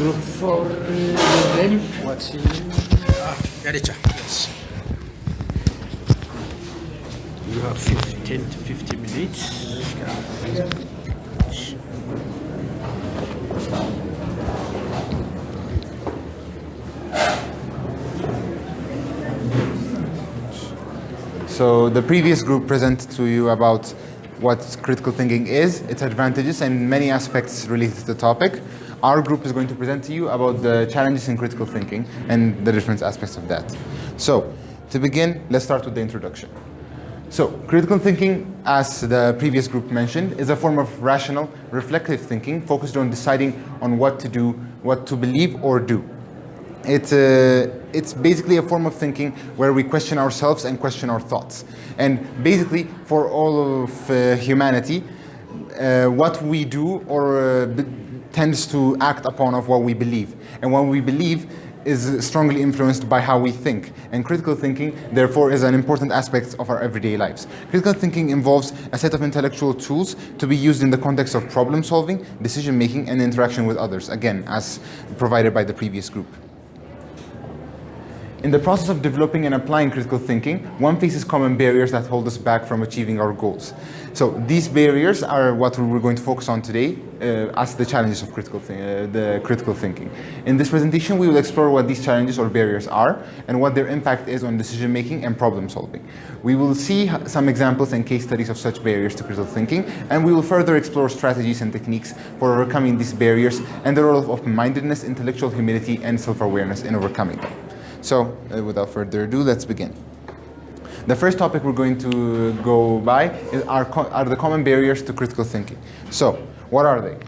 Group for your name? What's your name? Yaricha, yes. You have 10 to 50 minutes. So the previous group presented to you about what critical thinking is, its advantages, and many aspects related to the topic. Our group is going to present to you about the challenges in critical thinking and the different aspects of that. So, to begin, let's start with the introduction. So, critical thinking, as the previous group mentioned, is a form of rational, reflective thinking focused on deciding on what to do, what to believe or do. It's basically a form of thinking where we question ourselves and question our thoughts. And basically, for all of humanity, what we do tends to act upon of what we believe. And what we believe is strongly influenced by how we think. And critical thinking, therefore, is an important aspect of our everyday lives. Critical thinking involves a set of intellectual tools to be used in the context of problem solving, decision making, and interaction with others, again, as provided by the previous group. In the process of developing and applying critical thinking, one faces common barriers that hold us back from achieving our goals. So these barriers are what we're going to focus on today as the challenges of critical thinking. In this presentation, we will explore what these challenges or barriers are and what their impact is on decision making and problem solving. We will see some examples and case studies of such barriers to critical thinking, and we will further explore strategies and techniques for overcoming these barriers and the role of open-mindedness, intellectual humility, and self-awareness in overcoming them. So, without further ado, let's begin. The first topic we're going to go by are the common barriers to critical thinking. So, what are they?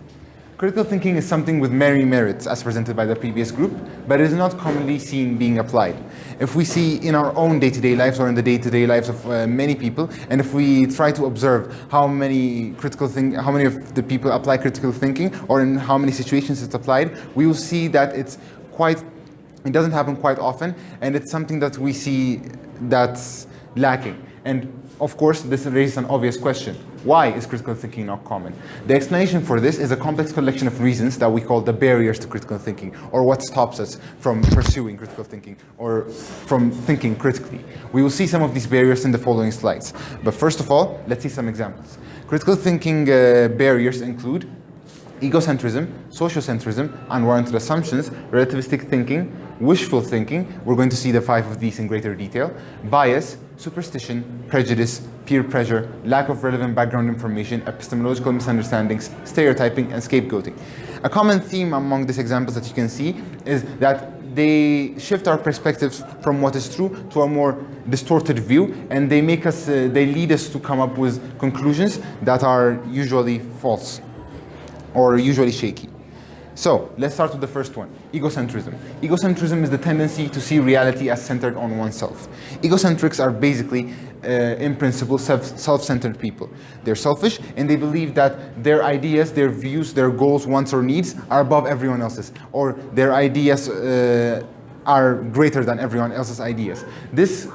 Critical thinking is something with many merits, as presented by the previous group, but it is not commonly seen being applied. If we see in our own day-to-day lives or in the day-to-day lives of many people, and if we try to observe how many of the people apply critical thinking, or in how many situations it's applied, we will see that it doesn't happen quite often, and it's something that we see that's lacking. And of course, this raises an obvious question. Why is critical thinking not common? The explanation for this is a complex collection of reasons that we call the barriers to critical thinking, or what stops us from pursuing critical thinking, or from thinking critically. We will see some of these barriers in the following slides. But first of all, let's see some examples. Critical thinking barriers include egocentrism, sociocentrism, unwarranted assumptions, relativistic thinking, wishful thinking. We're going to see the 5 of these in greater detail. Bias, superstition, prejudice, peer pressure, lack of relevant background information, epistemological misunderstandings, stereotyping, and scapegoating. A common theme among these examples that you can see is that they shift our perspectives from what is true to a more distorted view, and they lead us to come up with conclusions that are usually false or usually shaky. So, let's start with the first one, egocentrism. Egocentrism is the tendency to see reality as centered on oneself. Egocentrics are basically, in principle, self-centered people. They're selfish, and they believe that their ideas, their views, their goals, wants, or needs are above everyone else's, or their ideas are greater than everyone else's ideas. This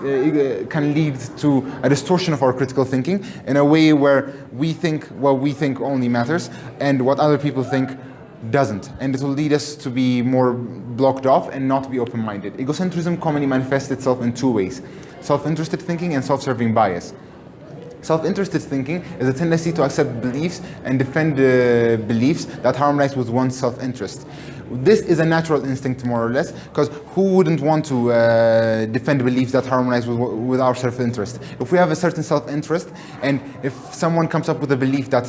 can lead to a distortion of our critical thinking in a way where we think what we think only matters, and what other people think doesn't, and it will lead us to be more blocked off and not be open-minded. Egocentrism commonly manifests itself in 2 ways: self-interested thinking and self-serving bias. Self-interested thinking is a tendency to accept beliefs and defend beliefs that harmonize with one's self-interest. This is a natural instinct, more or less, because who wouldn't want to defend beliefs that harmonize with our self-interest? If we have a certain self-interest, and if someone comes up with a belief that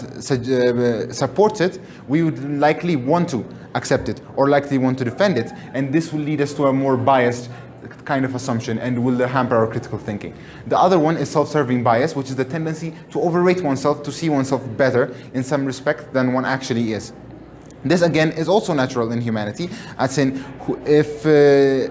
supports it, we would likely want to accept it, or likely want to defend it, and this will lead us to a more biased kind of assumption and will hamper our critical thinking. The other one is self-serving bias, which is the tendency to overrate oneself, to see oneself better in some respect than one actually is. This again is also natural in humanity, as in if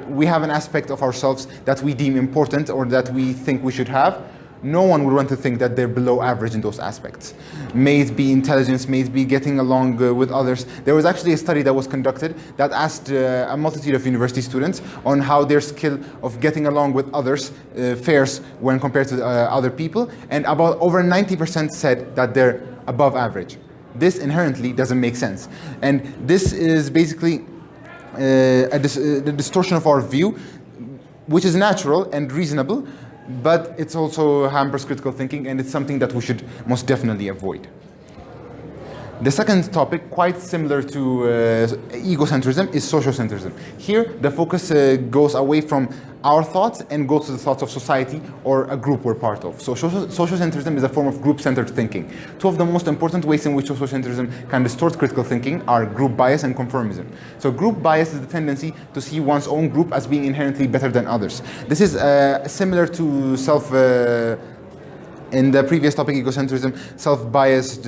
we have an aspect of ourselves that we deem important or that we think we should have, no one would want to think that they're below average in those aspects. May it be intelligence, may it be getting along with others. There was actually a study that was conducted that asked a multitude of university students on how their skill of getting along with others fares when compared to other people, and about over 90% said that they're above average. This inherently doesn't make sense. And this is basically the distortion of our view, which is natural and reasonable, but it's also hampers critical thinking, and it's something that we should most definitely avoid. The second topic, quite similar to egocentrism, is sociocentrism. Here, the focus goes away from our thoughts and goes to the thoughts of society or a group we're part of. So sociocentrism is a form of group-centered thinking. Two of the most important ways in which sociocentrism can distort critical thinking are group bias and conformism. So group bias is the tendency to see one's own group as being inherently better than others. This is similar to in the previous topic, egocentrism, self-biased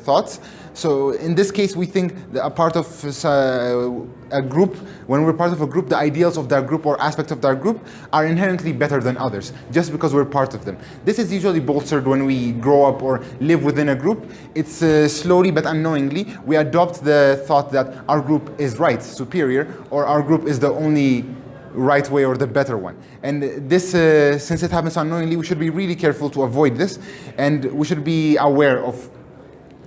thoughts. So in this case, we think that a part of a group, when we're part of a group, the ideals of that group or aspects of that group are inherently better than others, just because we're part of them. This is usually bolstered when we grow up or live within a group. It's slowly but unknowingly, we adopt the thought that our group is right, superior, or our group is the only right way or the better one. And this, since it happens unknowingly, we should be really careful to avoid this, and we should be aware of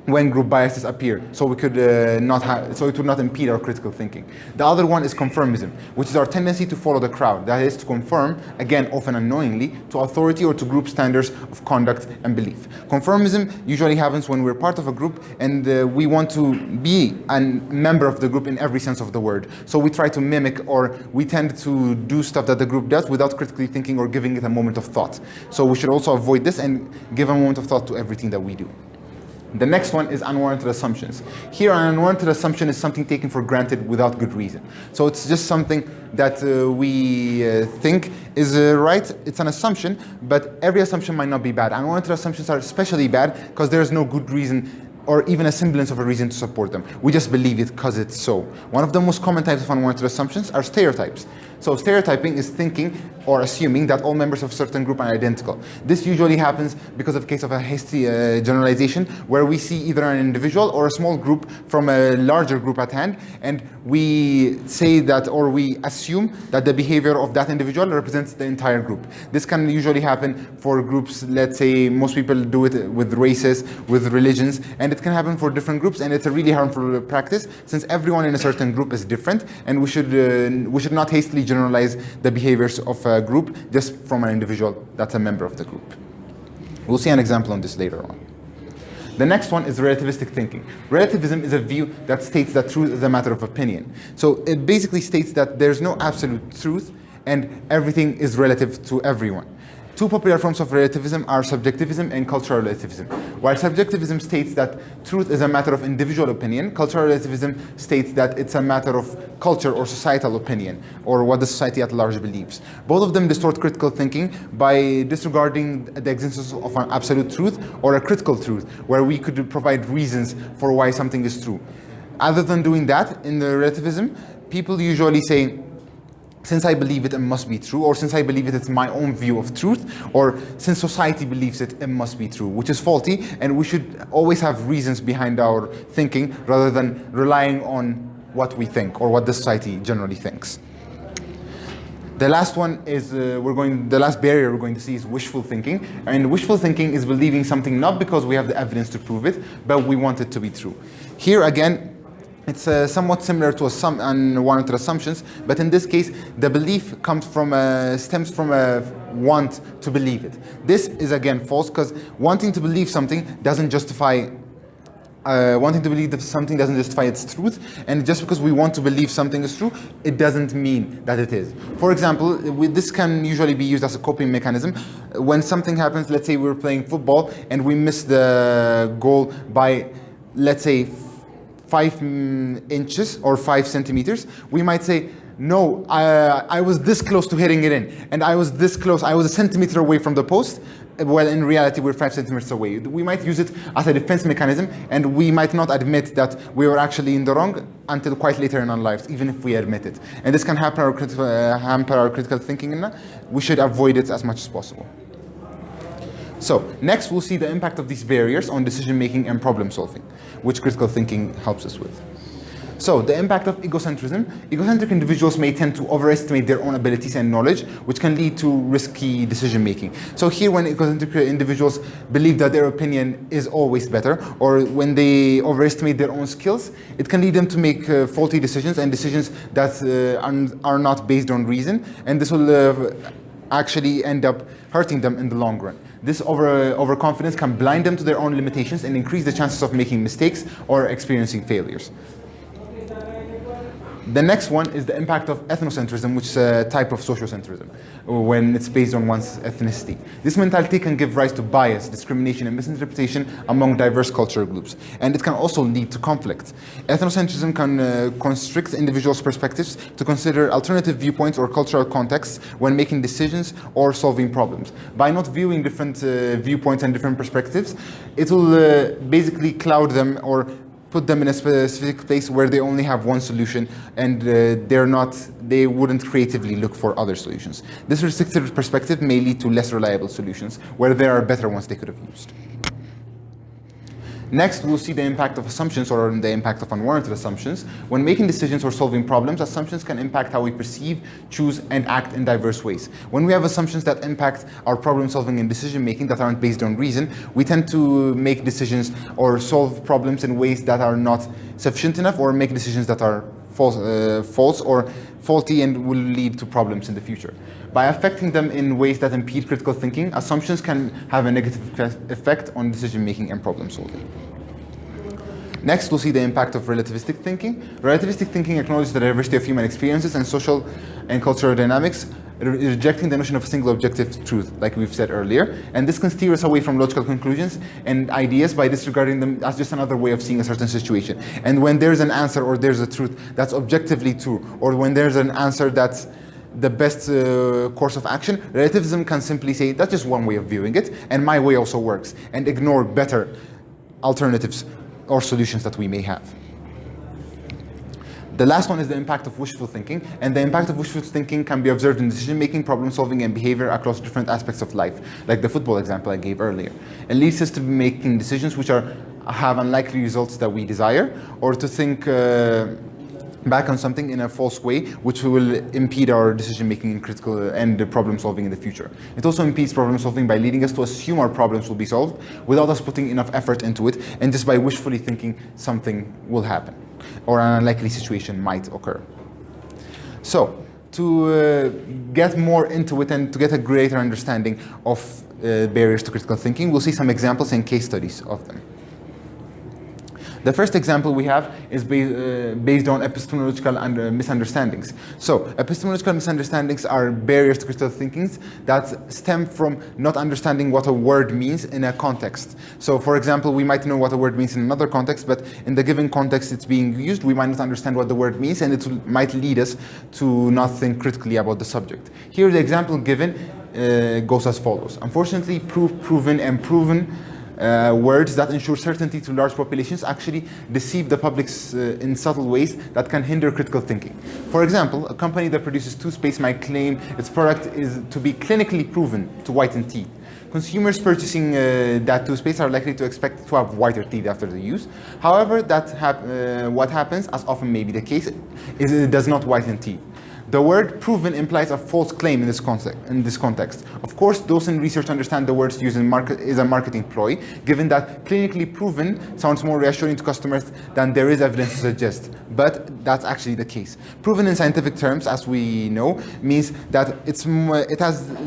when group biases appear, so we could so it would not impede our critical thinking. The other one is conformism, which is our tendency to follow the crowd. That is to conform, again, often unknowingly, to authority or to group standards of conduct and belief. Conformism usually happens when we're part of a group and we want to be a member of the group in every sense of the word. So we try to mimic, or we tend to do stuff that the group does without critically thinking or giving it a moment of thought. So we should also avoid this and give a moment of thought to everything that we do. The next one is unwarranted assumptions. Here, an unwarranted assumption is something taken for granted without good reason. So it's just something that we think is right. It's an assumption, but every assumption might not be bad. Unwarranted assumptions are especially bad because there's no good reason or even a semblance of a reason to support them. We just believe it because it's so. One of the most common types of unwarranted assumptions are stereotypes. So stereotyping is thinking or assuming that all members of a certain group are identical. This usually happens because of a case of a hasty generalization, where we see either an individual or a small group from a larger group at hand, and we say that, or we assume that the behavior of that individual represents the entire group. This can usually happen for groups, let's say most people do it with races, with religions, and it can happen for different groups, and it's a really harmful practice since everyone in a certain group is different, and we should not hastily generalize the behaviors of a group just from an individual that's a member of the group. We'll see an example on this later on. The next one is relativistic thinking. Relativism is a view that states that truth is a matter of opinion. So it basically states that there's no absolute truth and everything is relative to everyone. Two popular forms of relativism are subjectivism and cultural relativism. While subjectivism states that truth is a matter of individual opinion, cultural relativism states that it's a matter of culture or societal opinion, or what the society at large believes. Both of them distort critical thinking by disregarding the existence of an absolute truth or a critical truth, where we could provide reasons for why something is true. Other than doing that, in the relativism, people usually say, since I believe it, it must be true, or since I believe it, it's my own view of truth, or since society believes it, it must be true, which is faulty, and we should always have reasons behind our thinking rather than relying on what we think or what the society generally thinks. The last one is, the last barrier we're going to see is wishful thinking. And wishful thinking is believing something not because we have the evidence to prove it, but we want it to be true. Here again, it's somewhat similar to some unwarranted assumptions, but in this case, the belief stems from a want to believe it. This is again false, because wanting to believe something doesn't justify its truth, and just because we want to believe something is true, it doesn't mean that it is. For example, this can usually be used as a coping mechanism. When something happens, let's say we're playing football and we miss the goal by, let's say, 5 inches or 5 centimeters, we might say, no, I was this close to hitting it in, and I was this close, I was a centimeter away from the post, well, in reality, we're 5 centimeters away. We might use it as a defense mechanism, and we might not admit that we were actually in the wrong until quite later in our lives, even if we admit it. And this can hamper our critical thinking, and we should avoid it as much as possible. So, next we'll see the impact of these barriers on decision making and problem solving, which critical thinking helps us with. So the impact of egocentrism. Egocentric individuals may tend to overestimate their own abilities and knowledge, which can lead to risky decision making. So here, when egocentric individuals believe that their opinion is always better, or when they overestimate their own skills, it can lead them to make faulty decisions and decisions that are not based on reason, and this will actually end up hurting them in the long run. This overconfidence can blind them to their own limitations and increase the chances of making mistakes or experiencing failures. The next one is the impact of ethnocentrism, which is a type of sociocentrism, when it's based on one's ethnicity. This mentality can give rise to bias, discrimination, and misinterpretation among diverse cultural groups, and it can also lead to conflict. Ethnocentrism can constrict individuals' perspectives to consider alternative viewpoints or cultural contexts when making decisions or solving problems. By not viewing different viewpoints and different perspectives, it will basically cloud them or put them in a specific place where they only have one solution, and they wouldn't creatively look for other solutions. This restricted perspective may lead to less reliable solutions where there are better ones they could have used. Next, we'll see the impact of assumptions, or the impact of unwarranted assumptions. When making decisions or solving problems, assumptions can impact how we perceive, choose, and act in diverse ways. When we have assumptions that impact our problem solving and decision making that aren't based on reason, we tend to make decisions or solve problems in ways that are not sufficient enough, or make decisions that are false or faulty and will lead to problems in the future. By affecting them in ways that impede critical thinking, assumptions can have a negative effect on decision making and problem solving. Next, we'll see the impact of relativistic thinking. Relativistic thinking acknowledges the diversity of human experiences and social and cultural dynamics, rejecting the notion of a single objective truth, like we've said earlier. And this can steer us away from logical conclusions and ideas by disregarding them as just another way of seeing a certain situation. And when there's an answer or there's a truth that's objectively true, or when there's an answer that's the best course of action, relativism can simply say, that's just one way of viewing it, and my way also works, and ignore better alternatives or solutions that we may have. The last one is the impact of wishful thinking, and the impact of wishful thinking can be observed in decision-making, problem-solving, and behavior across different aspects of life, like the football example I gave earlier. It leads us to be making decisions which have unlikely results that we desire, or to think back on something in a false way, which will impede our decision-making and critical and problem-solving in the future. It also impedes problem-solving by leading us to assume our problems will be solved without us putting enough effort into it, and just by wishfully thinking something will happen, or an unlikely situation might occur. So, to get more into it and to get a greater understanding of barriers to critical thinking, we'll see some examples and case studies of them. The first example we have is based on epistemological misunderstandings. So, epistemological misunderstandings are barriers to critical thinking that stem from not understanding what a word means in a context. So, for example, we might know what a word means in another context, but in the given context it's being used, we might not understand what the word means, and it might lead us to not think critically about the subject. Here, the example given goes as follows. Unfortunately, proven, and proven words that ensure certainty to large populations actually deceive the public in subtle ways that can hinder critical thinking. For example, a company that produces toothpaste might claim its product is to be clinically proven to whiten teeth. Consumers purchasing that toothpaste are likely to expect to have whiter teeth after the use. However, what happens, as often may be the case, is it does not whiten teeth. The word proven implies a false claim in this context. Of course, those in research understand the word's use is a marketing ploy, given that clinically proven sounds more reassuring to customers than there is evidence to suggest. But that's actually the case. Proven in scientific terms, as we know, means that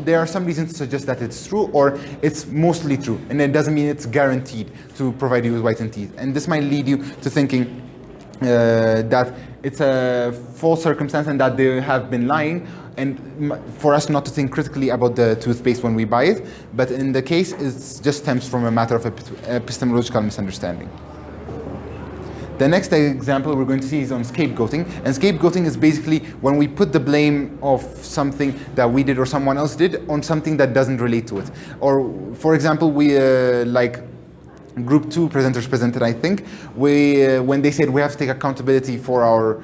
there are some reasons to suggest that it's true or it's mostly true, and it doesn't mean it's guaranteed to provide you with whitened teeth. And this might lead you to thinking that it's a false circumstance and that they have been lying, and for us not to think critically about the toothpaste when we buy it. But in the case, it just stems from a matter of epistemological misunderstanding. The next example we're going to see is on scapegoating. And scapegoating is basically when we put the blame of something that we did or someone else did on something that doesn't relate to it. Or, for example, we like Group 2 presenters presented, I think, when they said we have to take accountability for our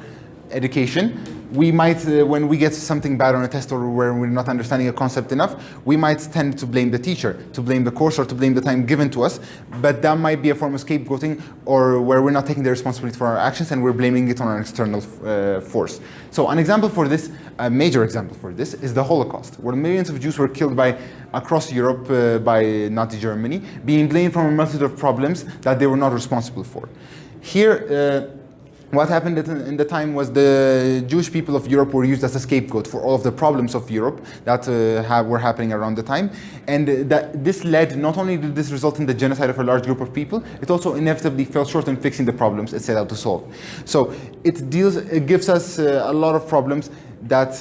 education, we might, when we get something bad on a test or where we're not understanding a concept enough, we might tend to blame the teacher, to blame the course, or to blame the time given to us. But that might be a form of scapegoating, or where we're not taking the responsibility for our actions and we're blaming it on an external force. So an example for this, a major example for this, is the Holocaust, where millions of Jews were killed across Europe by Nazi Germany, being blamed for a multitude of problems that they were not responsible for. Here, what happened in the time was the Jewish people of Europe were used as a scapegoat for all of the problems of Europe that were happening around the time. And this led, not only did this result in the genocide of a large group of people, it also inevitably fell short in fixing the problems it set out to solve. So it gives us a lot of problems that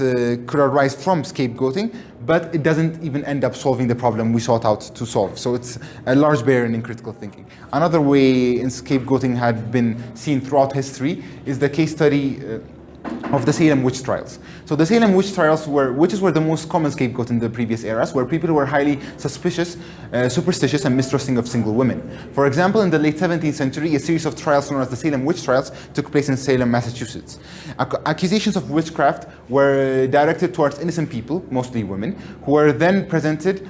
could arise from scapegoating, but it doesn't even end up solving the problem we sought out to solve. So it's a large barrier in critical thinking. Another way in scapegoating had been seen throughout history is the case study of the Salem witch trials. So the Salem witch trials witches were the most common scapegoat in the previous eras, where people were highly suspicious, superstitious, and mistrusting of single women. For example, in the late 17th century, a series of trials known as the Salem witch trials took place in Salem, Massachusetts. Accusations of witchcraft were directed towards innocent people, mostly women, who were then presented,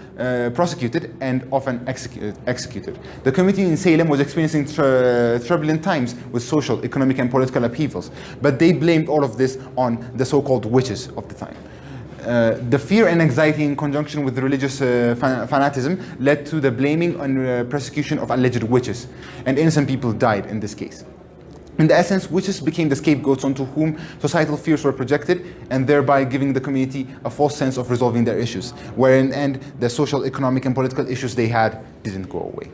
prosecuted, and often executed. The community in Salem was experiencing turbulent times with social, economic, and political upheavals, but they blamed all of this on the so-called witches of the time. The fear and anxiety in conjunction with religious fanaticism led to the blaming and persecution of alleged witches, and innocent people died in this case. In the essence, witches became the scapegoats onto whom societal fears were projected, and thereby giving the community a false sense of resolving their issues, where in the end, the social, economic, and political issues they had didn't go away.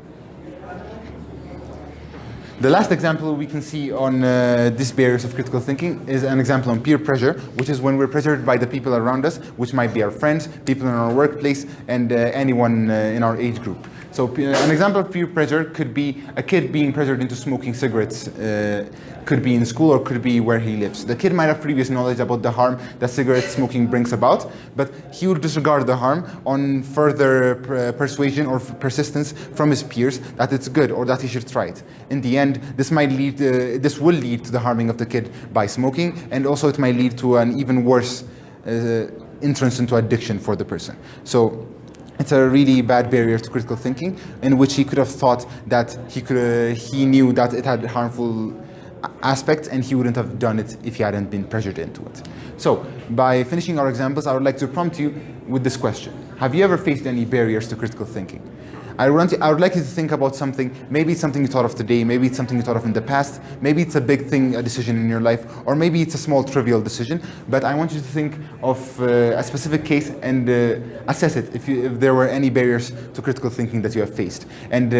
The last example we can see on these barriers of critical thinking is an example on peer pressure, which is when we're pressured by the people around us, which might be our friends, people in our workplace, and anyone in our age group. So an example of peer pressure could be a kid being pressured into smoking cigarettes, could be in school or could be where he lives. The kid might have previous knowledge about the harm that cigarette smoking brings about, but he would disregard the harm on further persuasion or persistence from his peers that it's good or that he should try it. In the end, this will lead to the harming of the kid by smoking, and also it might lead to an even worse entrance into addiction for the person. So it's a really bad barrier to critical thinking, in which he could have thought that he knew that it had harmful aspects, and he wouldn't have done it if he hadn't been pressured into it. So, by finishing our examples, I would like to prompt you with this question. Have you ever faced any barriers to critical thinking? I would like you to think about something. Maybe it's something you thought of today, maybe it's something you thought of in the past, maybe it's a big thing, a decision in your life, or maybe it's a small trivial decision, but I want you to think of a specific case and assess it if there were any barriers to critical thinking that you have faced. And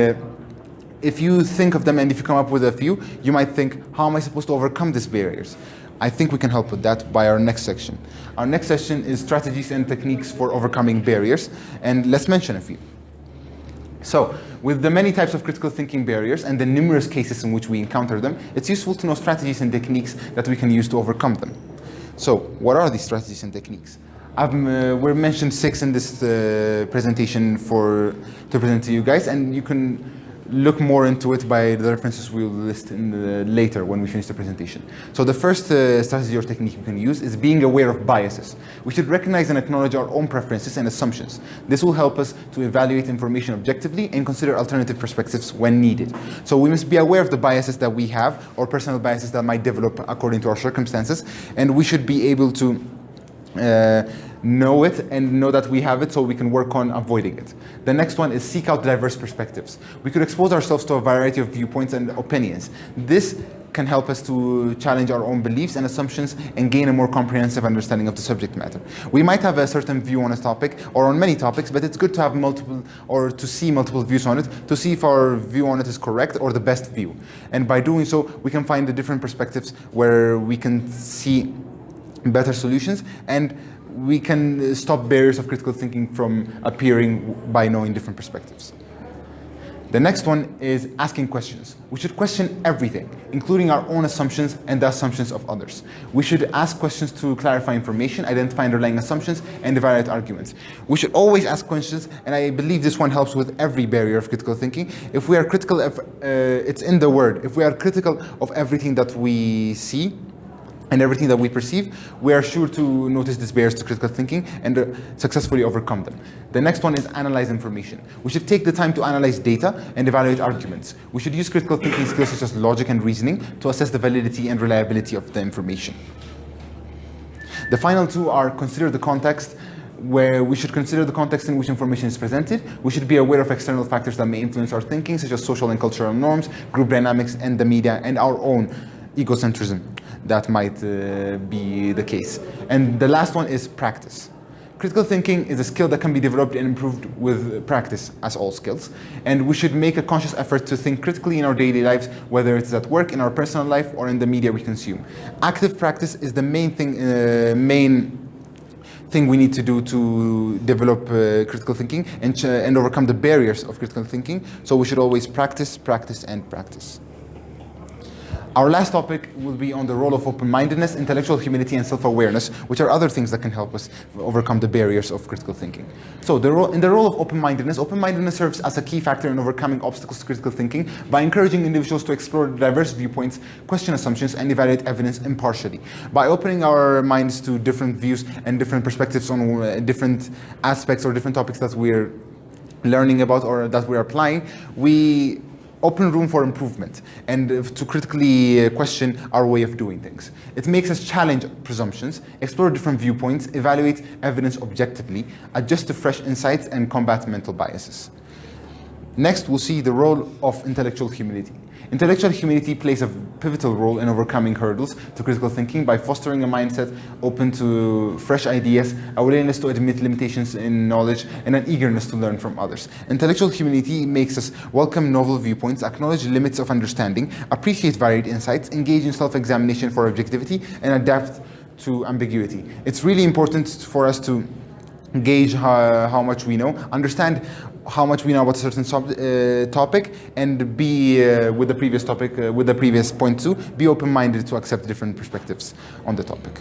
if you think of them and if you come up with a few, you might think, how am I supposed to overcome these barriers? I think we can help with that by our next section. Our next section is strategies and techniques for overcoming barriers, and let's mention a few. So, with the many types of critical thinking barriers and the numerous cases in which we encounter them, it's useful to know strategies and techniques that we can use to overcome them. So, what are these strategies and techniques? We've mentioned 6 in this presentation to present to you guys, and you can look more into it by the references we'll list later when we finish the presentation. So the first strategy or technique we can use is being aware of biases. We should recognize and acknowledge our own preferences and assumptions. This will help us to evaluate information objectively and consider alternative perspectives when needed. So we must be aware of the biases that we have, or personal biases that might develop according to our circumstances, and we should be able to know it and know that we have it so we can work on avoiding it. The next one is seek out diverse perspectives. We could expose ourselves to a variety of viewpoints and opinions. This can help us to challenge our own beliefs and assumptions and gain a more comprehensive understanding of the subject matter. We might have a certain view on a topic or on many topics, but it's good to have multiple, or to see multiple views on it, to see if our view on it is correct or the best view. And by doing so, we can find the different perspectives where we can see better solutions, and we can stop barriers of critical thinking from appearing by knowing different perspectives. The next one is asking questions. We should question everything, including our own assumptions and the assumptions of others. We should ask questions to clarify information, identify underlying assumptions, and evaluate arguments. We should always ask questions, and I believe this one helps with every barrier of critical thinking. If we are critical, it's in the word, if we are critical of everything that we see, and everything that we perceive, we are sure to notice these barriers to critical thinking and successfully overcome them. The next one is analyze information. We should take the time to analyze data and evaluate arguments. We should use critical thinking skills such as logic and reasoning to assess the validity and reliability of the information. The final two are consider the context, where we should consider the context in which information is presented. We should be aware of external factors that may influence our thinking, such as social and cultural norms, group dynamics, and the media, and our own egocentrism. That might be the case. And the last one is practice. Critical thinking is a skill that can be developed and improved with practice, as all skills. And we should make a conscious effort to think critically in our daily lives, whether it's at work, in our personal life, or in the media we consume. Active practice is the main thing we need to do to develop critical thinking and overcome the barriers of critical thinking. So we should always practice, practice, and practice. Our last topic will be on the role of open-mindedness, intellectual humility, and self-awareness, which are other things that can help us overcome the barriers of critical thinking. So in the role of open-mindedness serves as a key factor in overcoming obstacles to critical thinking by encouraging individuals to explore diverse viewpoints, question assumptions, and evaluate evidence impartially. By opening our minds to different views and different perspectives on different aspects or different topics that we're learning about or that we're applying, we open room for improvement and to critically question our way of doing things. It makes us challenge presumptions, explore different viewpoints, evaluate evidence objectively, adjust to fresh insights, and combat mental biases. Next, we'll see the role of intellectual humility. Intellectual humility plays a pivotal role in overcoming hurdles to critical thinking by fostering a mindset open to fresh ideas, a willingness to admit limitations in knowledge, and an eagerness to learn from others. Intellectual humility makes us welcome novel viewpoints, acknowledge limits of understanding, appreciate varied insights, engage in self-examination for objectivity, and adapt to ambiguity. It's really important for us to gauge how much we know, understand how much we know about a certain topic, and be with the previous topic, with the previous point too, be open-minded to accept different perspectives on the topic.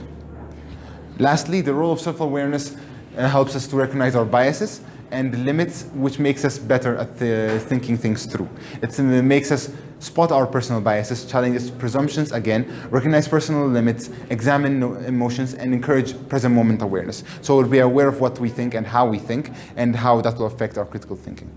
Lastly, the role of self-awareness helps us to recognize our biases and limits, which makes us better at thinking things through. It makes us spot our personal biases, challenges presumptions again, recognize personal limits, examine emotions, and encourage present moment awareness. So we'll be aware of what we think and how that will affect our critical thinking.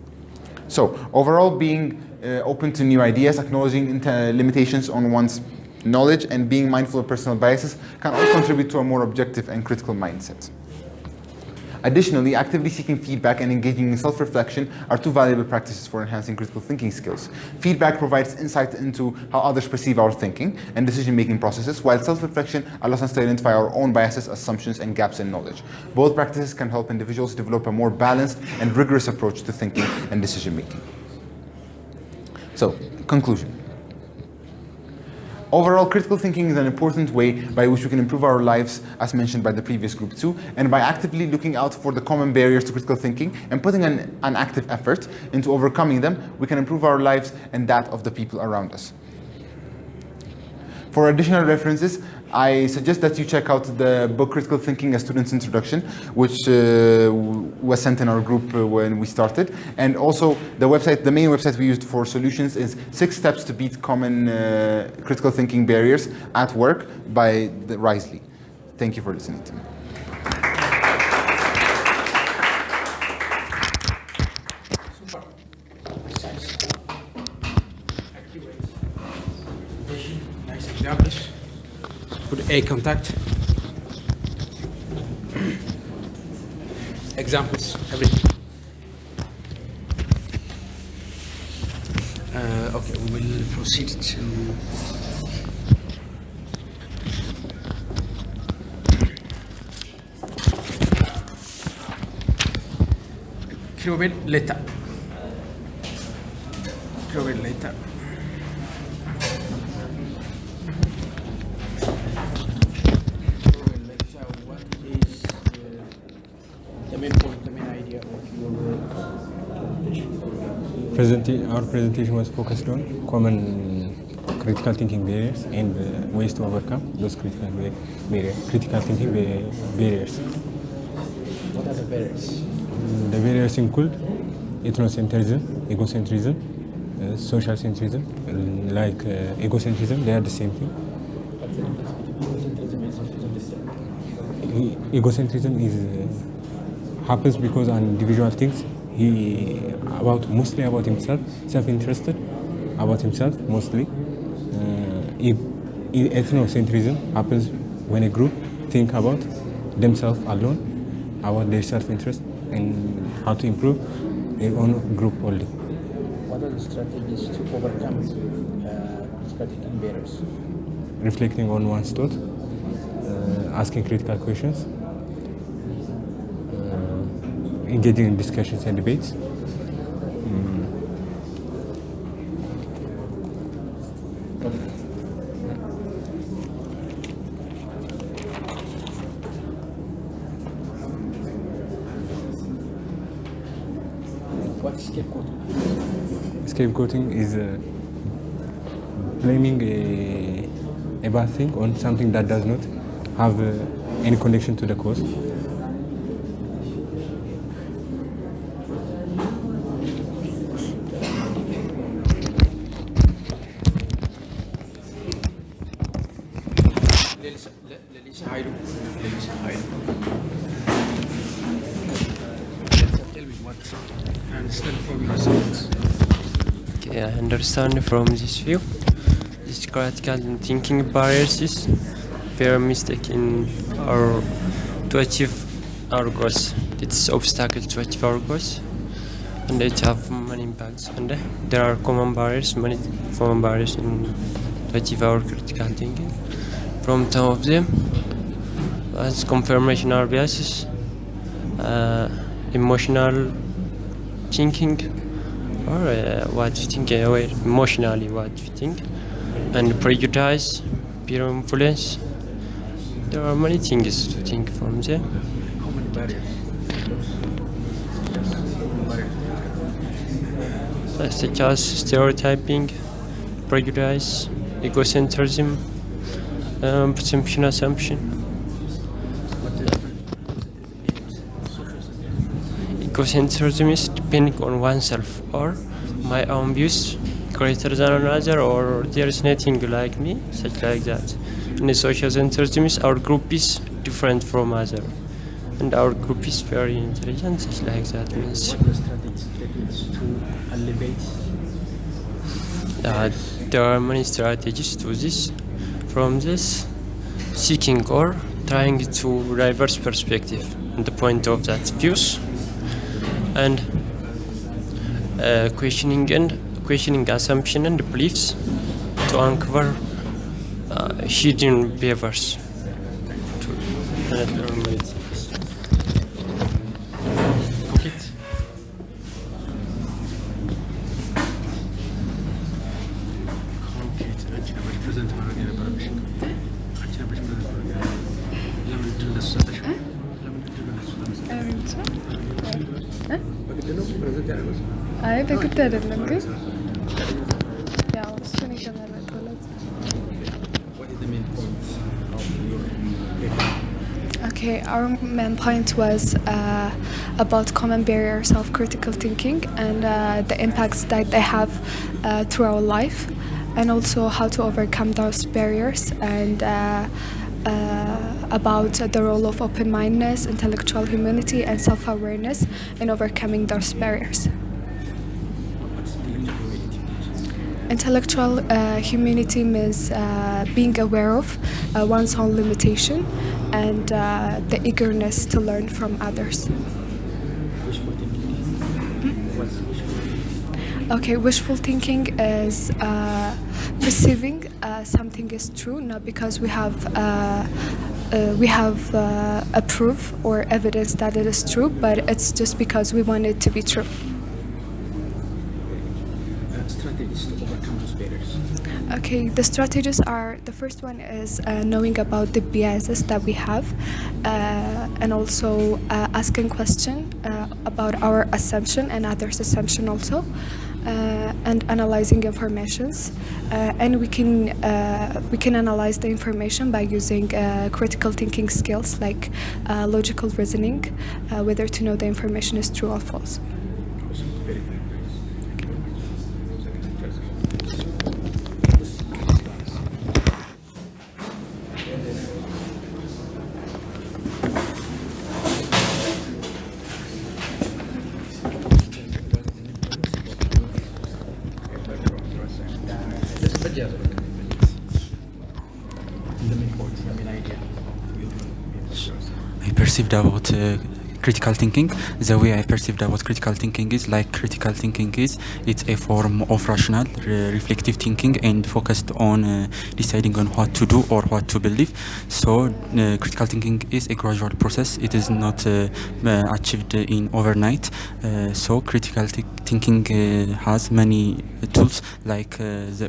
So overall, being open to new ideas, acknowledging limitations on one's knowledge, and being mindful of personal biases can all contribute to a more objective and critical mindset. Additionally, actively seeking feedback and engaging in self-reflection are two valuable practices for enhancing critical thinking skills. Feedback provides insight into how others perceive our thinking and decision-making processes, while self-reflection allows us to identify our own biases, assumptions, and gaps in knowledge. Both practices can help individuals develop a more balanced and rigorous approach to thinking and decision-making. So, conclusion. Overall, critical thinking is an important way by which we can improve our lives, as mentioned by the previous group too, and by actively looking out for the common barriers to critical thinking and putting an active effort into overcoming them, we can improve our lives and that of the people around us. For additional references, I suggest that you check out the book Critical Thinking: A Student's Introduction, which was sent in our group when we started. And also the main website we used for solutions is 6 Steps to Beat Common Critical Thinking Barriers at Work by Risley. Thank you for listening to me. Nice examples. Good eye contact. Examples, everything. Okay, we will proceed to Crewel letter. Crewel letter. Our presentation was focused on common critical thinking barriers and ways to overcome those critical thinking barriers. What are the barriers? The barriers include ethnocentrism, egocentrism, socialcentrism. Like egocentrism, they are the same thing. What's the difference between egocentrism is happens because an individual thinks mostly about himself, self-interested about himself mostly. Ethnocentrism happens when a group think about themselves alone, about their self-interest and how to improve their own group only. What are the strategies to overcome critical thinking barriers? Reflecting on one's thought, asking critical questions, engaging in discussions and debates. What is scapegoating? Scapegoating is blaming a bad thing on something that does not have any connection to the cause. Lelisa Haidu. Tell me what I understand from your sentence. Okay, I understand from this view. This critical thinking barriers is very mistake in our to achieve our goals. It's obstacle to achieve our goals, and it have many impacts. And there are many common barriers in to achieve our critical thinking. From some of them, as confirmational biases, emotional thinking, or what you think, emotionally what you think, and prejudice, peer influence. There are many things to think from there. Common barriers. Such as stereotyping, prejudice, egocentrism, presumption, assumption. Egocentrism is depending on oneself or my own views greater than another, or there is nothing like me, such like that. And the social centrism is our group is different from other, and our group is very intelligent, such like that means. What are the strategies to elevate? There are many strategies to this. From this, seeking or trying to diverse perspective and the point of that views, and questioning assumption and beliefs to uncover hidden behaviors. አይ በግድ አይደለም ግን ያው እሱን የተመረጠው ለዛ። Okay, our main point was about common barriers of critical thinking and the impacts that they have through our life, and also how to overcome those barriers, and about the role of open-mindedness, intellectual humility, and self-awareness in overcoming those barriers. Intellectual humility means being aware of one's own limitation and the eagerness to learn from others. Wishful thinking. What's wishful thinking? Okay, wishful thinking is perceiving something is true not because we have a proof or evidence that it is true, but it's just because we want it to be true. Strategies to overcome those barriers. Okay, the strategies are, the first one is knowing about the biases that we have, and also asking questions about our assumption and others' assumption also, and analyzing informations. And we can analyze the information by using critical thinking skills like logical reasoning, whether to know the information is true or false. Very good. በጃዝ በቃ the main point, the main idea. I perceived about critical thinking. The way I perceived about critical thinking is like critical thinking is it's a form of rational, reflective thinking and focused on deciding on what to do or what to believe. So critical thinking is a gradual process. It is not achieved in overnight. So critical thinking has many tools like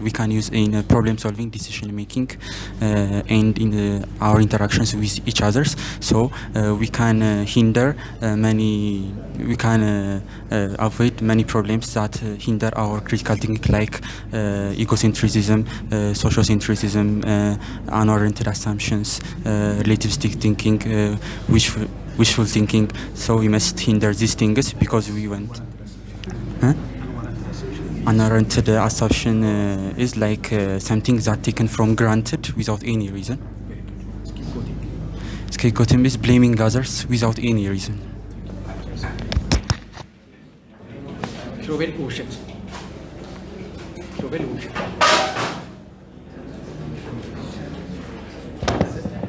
we can use in problem solving, decision making, and in our interactions with each others. So we can hinder we can avoid many problems that hinder our critical thinking, like egocentrism, sociocentrism, unoriented assumptions, relativistic thinking, wishful thinking. So we must hinder these things because we want. Unwarranted assumption is like something that taken from granted without any reason. Scapegoating is blaming others without any reason. ኪሩቤል ውሸት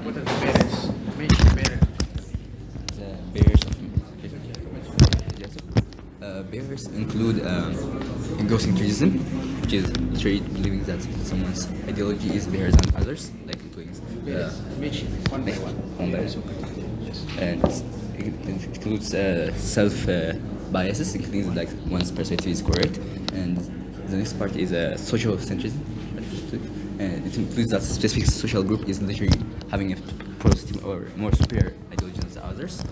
What are the barriers? Mention barriers. The barriers of barriers include egocentrism, which is literally believing that someone's ideology is better than others, like including Mention one by one. Yes. and it includes self biases, including like one's perspective is correct, and the next part is sociocentrism, and it includes that specific social group is literally having a positive or more superior ideology than the others.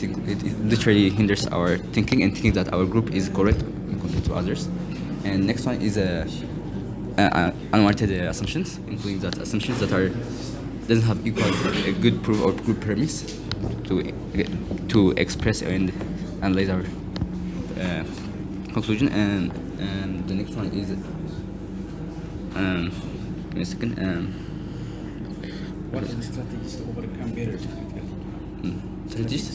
It literally hinders our thinking and thinking that our group is correct compared to others. And next one is unwarranted assumptions, including that assumptions that are doesn't have equal a good proof or good premise to express and analyze our conclusion. And the next one is give me a second. What are the strategies to overcome barriers of critical thinking? Strategies.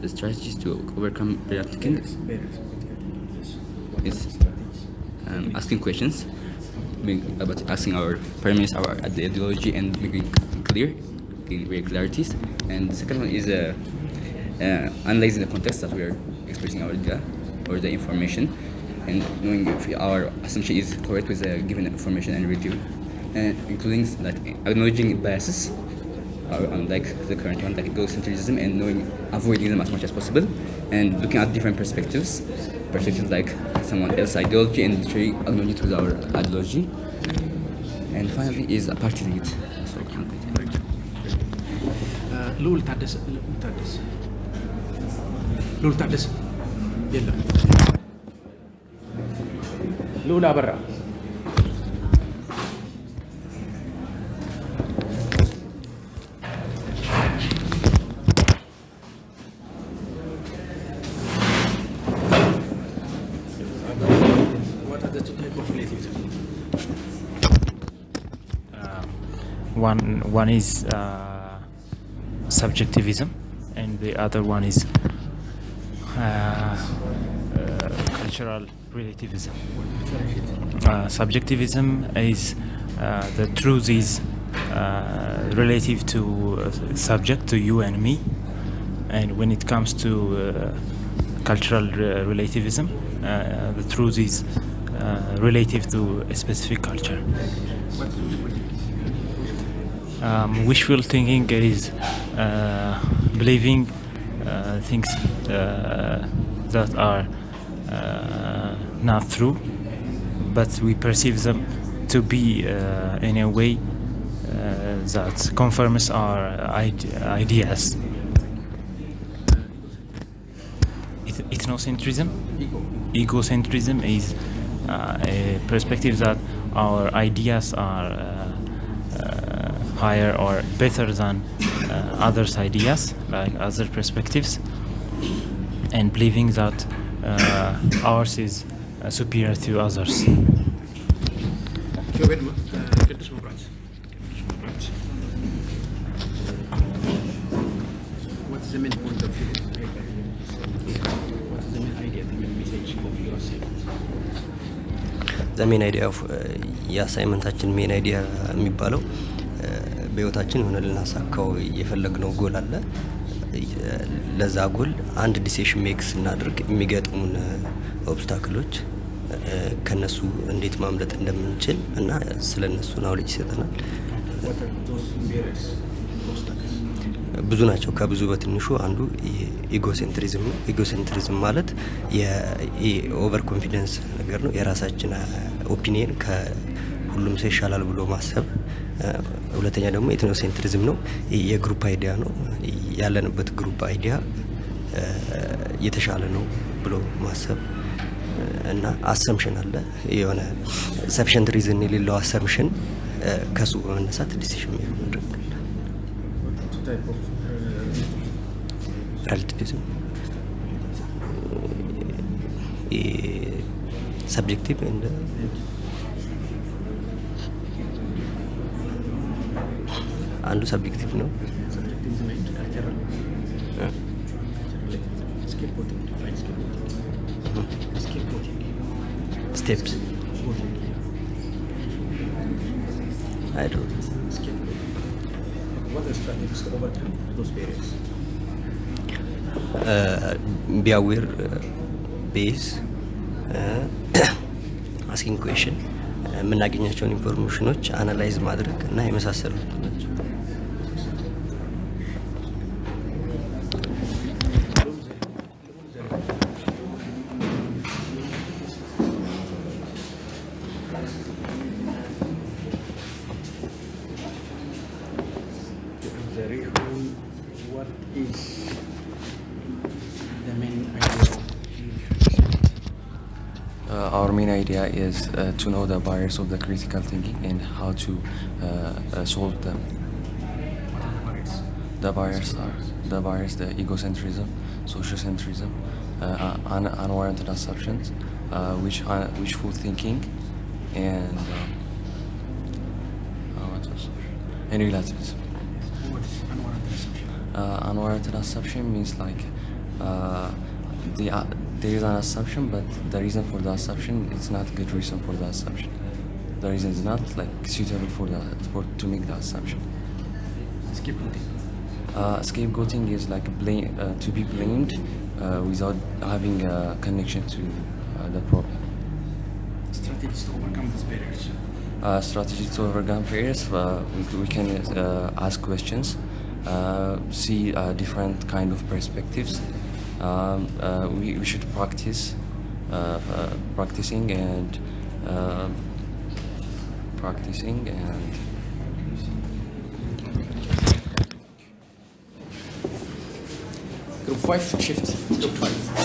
The strategies to overcome barriers of thinking Barriers of critical thinking. Yes. What are is the strategies? asking questions, about asking our premise, our ideology, and making clear, getting very clarities. And the second one is analyzing the context that we are expressing our idea or the information, and knowing if our assumption is correct with the given information and review, and including like acknowledging biases, unlike the current one, like egocentrism, and avoiding them as much as possible, and looking at different perspectives like someone else's ideology and literally acknowledging it with our ideology. And finally is a party lead. So I can't wait. ልዑል ታደሰ የለም ልዑል አበራ What are the two types of relativism? One is subjectivism, and the other one is cultural relativism. Subjectivism is the truth is relative to subject, to you and me, and when it comes to cultural relativism, the truth is relative to a specific culture. Wishful thinking is believing things that are not true, but we perceive them to be in a way that confirms our ideas. Ethnocentrism, egocentrism is a perspective that our ideas are higher or better than others' ideas, like other perspectives, and believing that ours is superior to others. ኪሩቤል ቅዱስ መብራት What is the main point of view? What is the main idea, the main message of your statement? ዘ ሜን አይዲያ ኦፍ የአሳይመንታችን ሜን አይዲያ የሚባለው በህይወታችን የሆነ ልናሳካው የፈለግነው ጎል አለ። ለዛ ጎል አንድ ዲሲሽን ሜክ ስናደርግ የሚገጥሙን ኦብስታክሎች ከነሱ እንዴት ማምለጥ እንደምንችል እና ስለነሱ ናውሌጅ ይሰጠናል። ብዙ ናቸው። ከብዙ በትንሹ አንዱ ኢጎሴንትሪዝም ነው። ኢጎሴንትሪዝም ማለት የኦቨር ኮንፊደንስ ነገር ነው። የራሳችን ኦፒኒየን ከሁሉም ሰው ይሻላል ብሎ ማሰብ። ሁለተኛ ደግሞ ኤትኖሴንትሪዝም ነው። የግሩፕ አይዲያ ነው። ያለንበት ግሩፕ አይዲያ የተሻለ ነው ብሎ ማሰብ እና አሰምሽን አለ። የሆነ ሰፊሽንት ሪዝን የሌለው አሰምሽን ከሱ በመነሳት ዲሲሽን ማድረግ። ሪሌቲቪዝም ሰብጀክቲቭ እንደ አንዱ ሰብጀክቲቭ ነው። ስቴፕስ I don't know. What are the strategies to overcome those barriers? Be aware, base, asking question, የምናገኛቸውን ኢንፎርሜሽኖች አናላይዝ ማድረግ እና የመሳሰሉት ናቸው። What is the main idea of our main idea is to know the barriers of the critical thinking and how to solve them. The barriers, the egocentrism, sociocentrism, unwarranted assumptions, wishful thinking, and relativism. what is unwarranted assumption? Unwarranted assumption means like there is an assumption, but the reason for the assumption is not good reason for the assumption. The reason is not like suitable to make the assumption. Scapegoating. Scapegoating is like to be blamed without having a connection to the problem. Strategies to overcome these barriers. Strategy to overcome barriers, we can ask questions, see different kind of perspectives. We should practicing and Group 5 shift. Group 5.